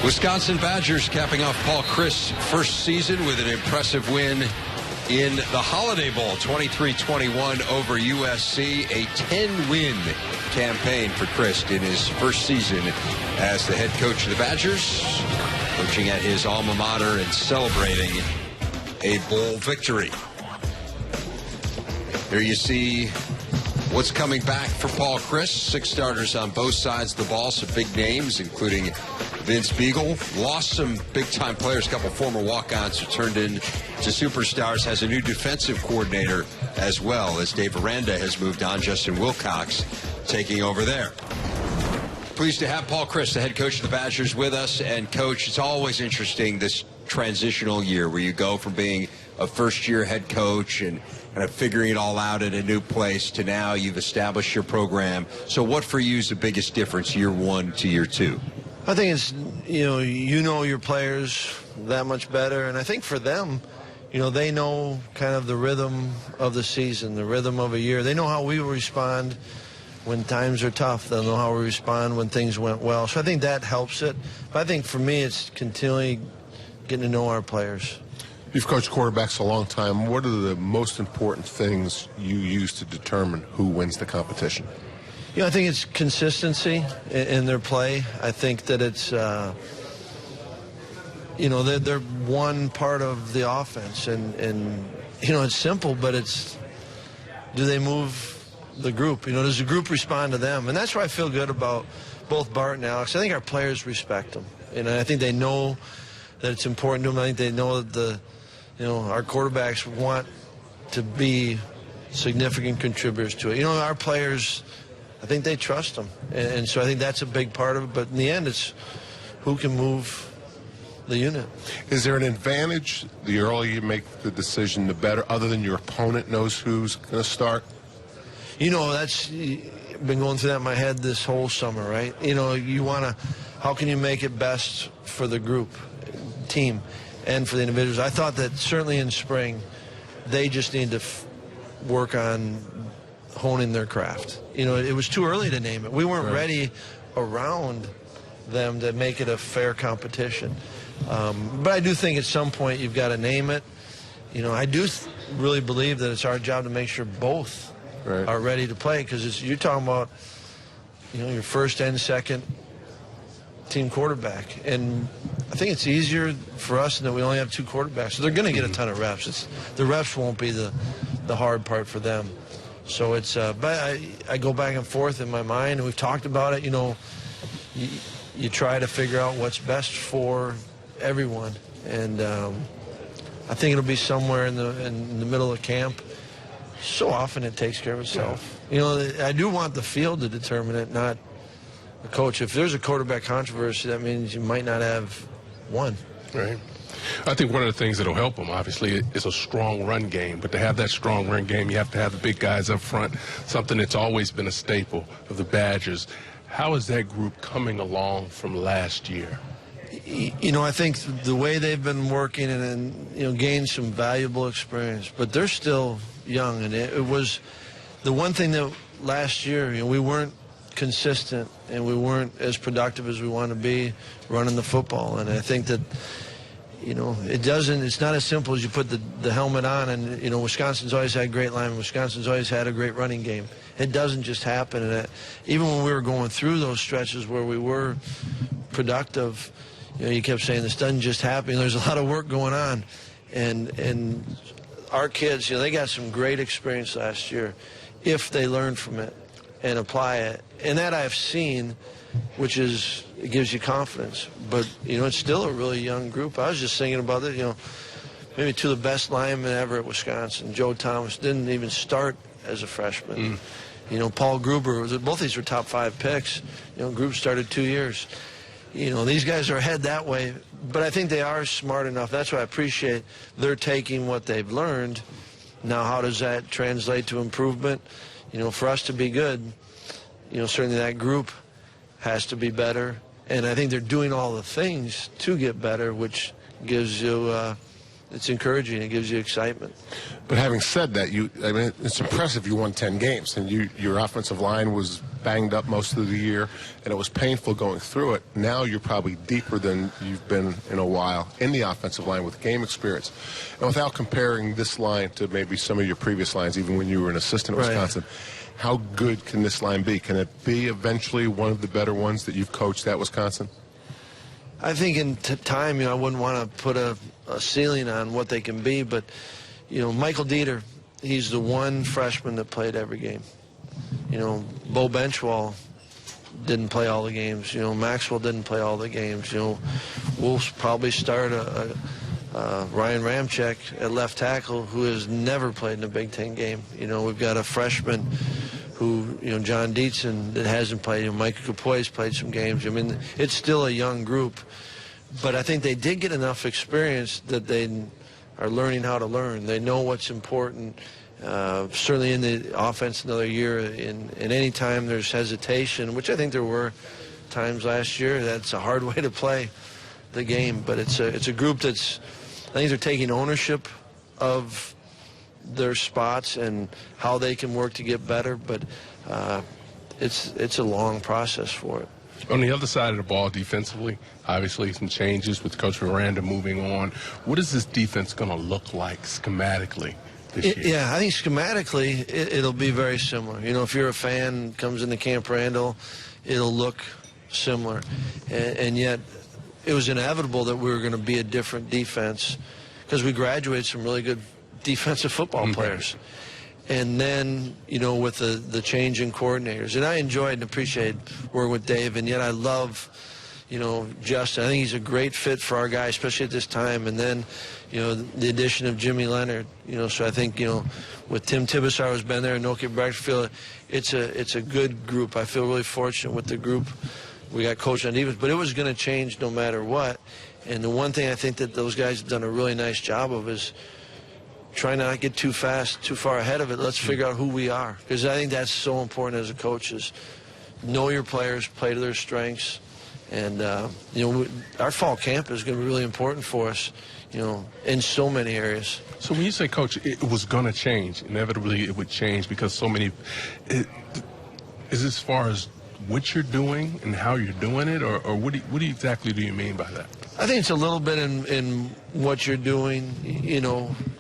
Wisconsin Badgers capping off Paul Chryst's first season with an impressive win in the Holiday Bowl, 23-21 over USC. A 10-win campaign for Chryst in his first season as the head coach of the Badgers, coaching at his alma mater and celebrating a bowl victory. Here you see what's coming back for Paul Chryst. 6 starters on both sides of the ball, some big names, including Vince Beagle. Lost some big-time players, a couple former walk-ons who turned into superstars. Has a new defensive coordinator as well, as Dave Aranda has moved on. Justin Wilcox taking over there. Pleased to have Paul Chryst, the head coach of the Badgers, with us. And, Coach, it's always interesting, this transitional year where you go from being a first-year head coach and kind of figuring it all out at a new place to now you've established your program. So what for you is the biggest difference, year one to year two? I think it's, you know your players that much better. And I think for them, they know kind of the rhythm of the season, the rhythm of a year. They know how we respond when times are tough. They'll know how we respond when things went well. So I think that helps it. But I think for me, it's continually getting to know our players. You've coached quarterbacks a long time. What are the most important things you use to determine who wins the competition? I think it's consistency in their play. I think that it's, they're one part of the offense. And it's simple, but it's, do they move the group? Does the group respond to them? And that's why I feel good about both Bart and Alex. I think our players respect them. And I think they know that it's important to them. I think they know that our quarterbacks want to be significant contributors to it. Our players, I think they trust them. And so I think that's a big part of it. But in the end, it's who can move the unit. Is there an advantage the earlier you make the decision, the better, other than your opponent knows who's going to start? That's been going through that in my head this whole summer, right? You want to, how can you make it best for the group, team, and for the individuals? I thought that certainly in spring, they just need to work on honing their craft. It was too early to name it. We weren't ready around them to make it a fair competition. But I do think at some point you've got to name it. I do really believe that it's our job to make sure both are ready to play, because you're talking about, your first and second team quarterback. And I think it's easier for us in that we only have 2 quarterbacks. So they're going to get a ton of reps. The reps won't be the hard part for them. So it's, but I go back and forth in my mind, and we've talked about it. You try to figure out what's best for everyone, and I think it'll be somewhere in the middle of camp. So often it takes care of itself. I do want the field to determine it, not the coach. If there's a quarterback controversy, that means you might not have one. Right. I think one of the things that will help them, obviously, is a strong run game. But to have that strong run game, you have to have the big guys up front, something that's always been a staple of the Badgers. How is that group coming along from last year? I think the way they've been working and gained some valuable experience, but they're still young. And it was the one thing that last year, we weren't consistent and we weren't as productive as we want to be running the football. And I think that it's not as simple as you put the helmet on and, Wisconsin's always had great linemen. Wisconsin's always had a great running game. It doesn't just happen. And even when we were going through those stretches where we were productive, you kept saying this doesn't just happen. There's a lot of work going on. And our kids, they got some great experience last year if they learn from it and apply it. And that I've seen, which is, it gives you confidence. But, it's still a really young group. I was just thinking about it, maybe 2 of the best linemen ever at Wisconsin. Joe Thomas didn't even start as a freshman. Paul Gruber, both these were top 5 picks. Gruber started 2 years. These guys are ahead that way. But I think they are smart enough. That's why I appreciate they're taking what they've learned. Now, how does that translate to improvement? For us to be good, certainly that group has to be better. And I think they're doing all the things to get better, which gives you it's encouraging. It gives you excitement. But having said that, I mean, it's impressive you won 10 games, and your offensive line was banged up most of the year, and it was painful going through it. Now you're probably deeper than you've been in a while in the offensive line with game experience. And without comparing this line to maybe some of your previous lines, even when you were an assistant at Wisconsin, how good can this line be? Can it be eventually one of the better ones that you've coached at Wisconsin? I think in time, I wouldn't want to put a ceiling on what they can be, but, Michael Dieter, he's the one freshman that played every game. Bo Benchwall didn't play all the games. Maxwell didn't play all the games. We'll probably start Ryan Ramczyk at left tackle, who has never played in a Big Ten game. We've got a freshman who, John Dietzen, that hasn't played. Mike Capoy's played some games. I mean, it's still a young group, but I think they did get enough experience that they are learning how to learn. They know what's important. Certainly in the offense another year, and any time there's hesitation, which I think there were times last year, that's a hard way to play the game. But it's a group that's, I think they're taking ownership of their spots and how they can work to get better, but it's a long process for it. On the other side of the ball, defensively, obviously some changes with Coach Miranda moving on. What is this defense going to look like schematically this year? Yeah, I think schematically it'll be very similar. If you're a fan, comes into Camp Randall, it'll look similar. And yet it was inevitable that we were going to be a different defense because we graduated some really good defensive football players. And then, with the change in coordinators. And I enjoyed and appreciate working with Dave, and yet I love, Justin. I think he's a great fit for our guy, especially at this time. And then, the addition of Jimmy Leonard, so I think, with Tim Tibesar who's been there and Noki Braxfield, it's a good group. I feel really fortunate with the group. We got coached on defense, but it was going to change no matter what. And the one thing I think that those guys have done a really nice job of is try not to get too far ahead of it. Let's figure out who we are, because I think that's so important as a coach, is know your players, play to their strengths. And, our fall camp is going to be really important for us, in so many areas. So when you say, Coach, it was going to change, inevitably it would change because so many, is as far as what you're doing and how you're doing it, or what exactly do you mean by that? I think it's a little bit in what you're doing.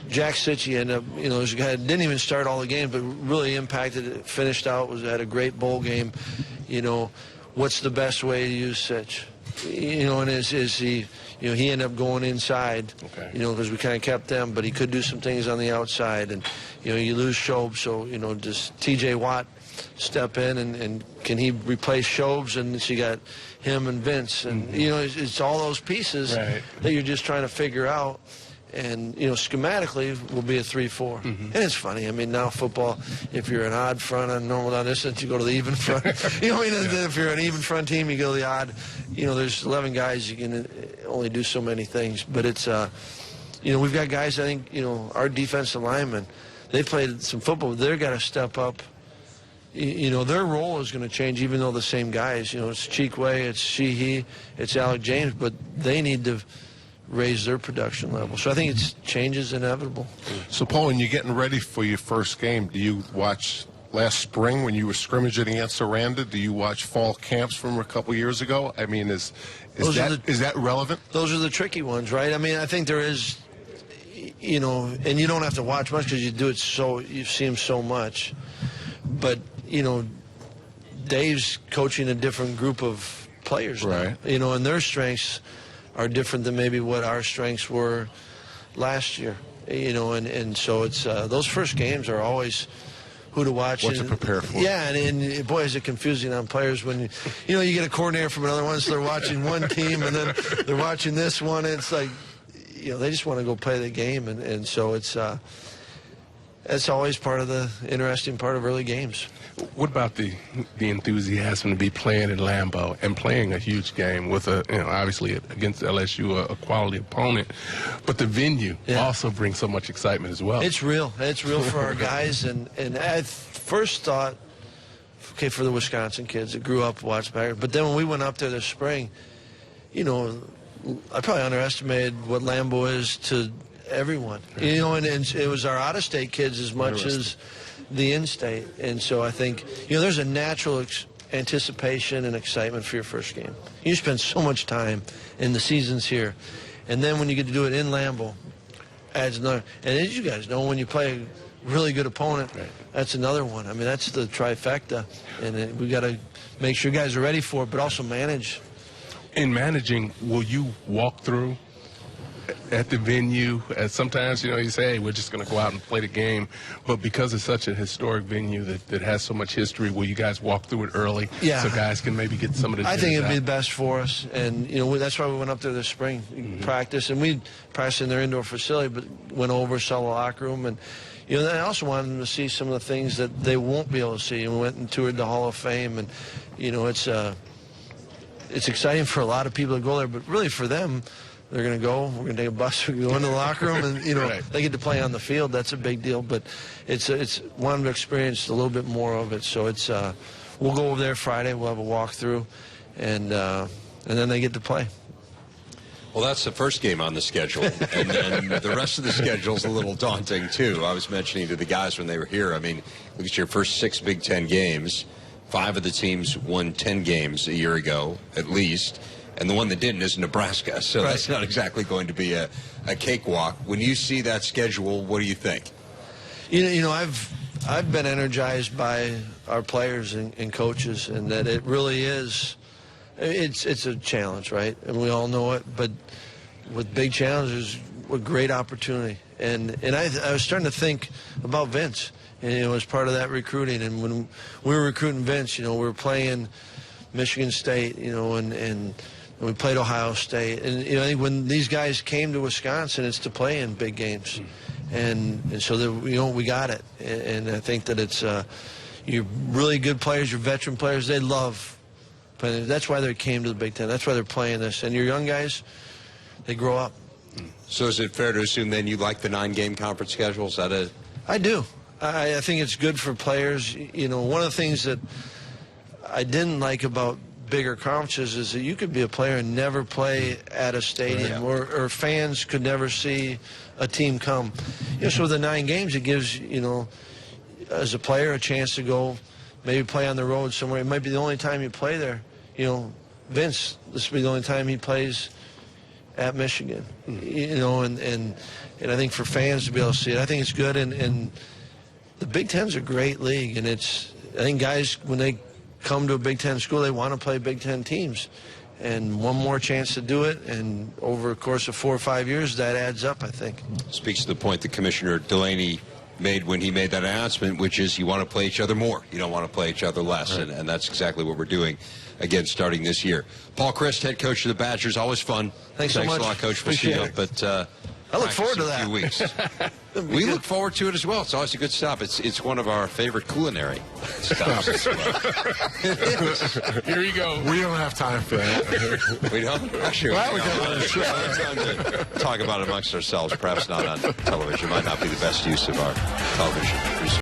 Jack Sitchie ended up, was a guy that didn't even start all the games, but really impacted it, finished out, had a great bowl game. What's the best way to use Sitch? And is he, he ended up going inside, because we kind of kept them, but he could do some things on the outside. And, you lose Shobes, so, does T.J. Watt step in and can he replace Shobes? And so you got him and Vince. And, it's all those pieces that you're just trying to figure out. And, schematically, we'll be a 3-4. And it's funny. I mean, now football, if you're an odd front on normal down this end, you go to the even front. If you're an even front team, you go to the odd. There's 11 guys. You can only do so many things. But it's, we've got guys, I think, our defensive linemen, they played some football. They've got to step up. Their role is going to change, even though the same guys. It's Cheekway, it's Sheehy, it's Alec James, but they need to raise their production level. So I think it's change is inevitable. So, Paul, when you're getting ready for your first game, do you watch last spring when you were scrimmaging against Aranda? Do you watch fall camps from a couple years ago? I mean, is that relevant? Those are the tricky ones, right? I mean, I think there is, and you don't have to watch much because you do it so, you see them so much. But, Dave's coaching a different group of players now, and their strengths are different than maybe what our strengths were last year, and so it's those first games are always who to watch. What to prepare for. Yeah, and boy, is it confusing on players when you get a coordinator from another one, so they're watching one team and then they're watching this one. It's like, they just want to go play the game, and so it's always part of the interesting part of early games. What about the enthusiasm to be playing in Lambeau and playing a huge game with obviously against LSU, a quality opponent, but the venue also brings so much excitement as well. It's real. It's real for our guys, and I first thought, okay, for the Wisconsin kids that grew up watching back, but then when we went up there this spring, I probably underestimated what Lambeau is to everyone. You know, and it was our out-of-state kids as much as the in-state. And so I think, you know, there's a natural anticipation and excitement for your first game. You spend so much time in the seasons here. And then when you get to do it in Lambeau, adds another. And as you guys know, when you play a really good opponent, that's another one. I mean, that's the trifecta. And we got to make sure guys are ready for it, but also manage. In managing, will you walk through at the venue? Sometimes, you know, you say, hey, we're just going to go out and play the game. But because it's such a historic venue that has so much history, will you guys walk through it early so guys can maybe get some of the I think it'd be best for us. And, you know, that's why we went up there this spring, practice. And we practiced in their indoor facility, but went over, saw the locker room. And, you know, I also wanted them to see some of the things that they won't be able to see. And we went and toured the Hall of Fame. And, you know, it's exciting for a lot of people to go there, but really for them, they're going to go. We're going to take a bus. We go into the locker room, and you know they get to play on the field. That's a big deal. But it's wanting to experience a little bit more of it. So it's we'll go over there Friday. We'll have a walkthrough, and then they get to play. Well, that's the first game on the schedule, and then the rest of the schedule is a little daunting too. I was mentioning to the guys when they were here. I mean, look at your first 6 Big Ten games. 5 of the teams won 10 games a year ago, at least. And the one that didn't is Nebraska. So that's not exactly going to be a cakewalk. When you see that schedule, what do you think? You know, I've been energized by our players and coaches, and that it really is. It's a challenge, right? And we all know it. But with big challenges, a great opportunity. And I was starting to think about Vince. And, you know, as part of that recruiting. And when we were recruiting Vince, you know, we were playing Michigan State, you know, and we played Ohio State. And, you know, I think when these guys came to Wisconsin, it's to play in big games. And so, you know, we got it. And I think that it's you're really good players, your veteran players, they love playing. That's why they came to the Big Ten. That's why they're playing this. And your young guys, they grow up. So is it fair to assume then you like the 9-game conference schedule? Is that I do. I think it's good for players. You know, one of the things that I didn't like about bigger conferences is that you could be a player and never play at a stadium, or fans could never see a team come. You know, so with the 9 games, it gives, you know, as a player a chance to go maybe play on the road somewhere. It might be the only time you play there. You know, Vince, this will be the only time he plays at Michigan. You know, and I think for fans to be able to see it, I think it's good. And the Big Ten's a great league, and I think guys, when they come to a Big Ten school, they want to play Big Ten teams. And one more chance to do it, and over a course of 4 or 5 years, that adds up, I think. Speaks to the point that Commissioner Delaney made when he made that announcement, which is you want to play each other more. You don't want to play each other less, and that's exactly what we're doing, again, starting this year. Paul Chryst, head coach of the Badgers, always fun. Thanks so much. A lot, Coach. We'll see you. But I look forward to that. In a few weeks. We look forward to it as well. It's always a good stop. It's one of our favorite culinary stops as well. Here you go. We don't have time for that. We don't? Actually, Well, we got time to talk about it amongst ourselves, perhaps not on television. Might not be the best use of our television.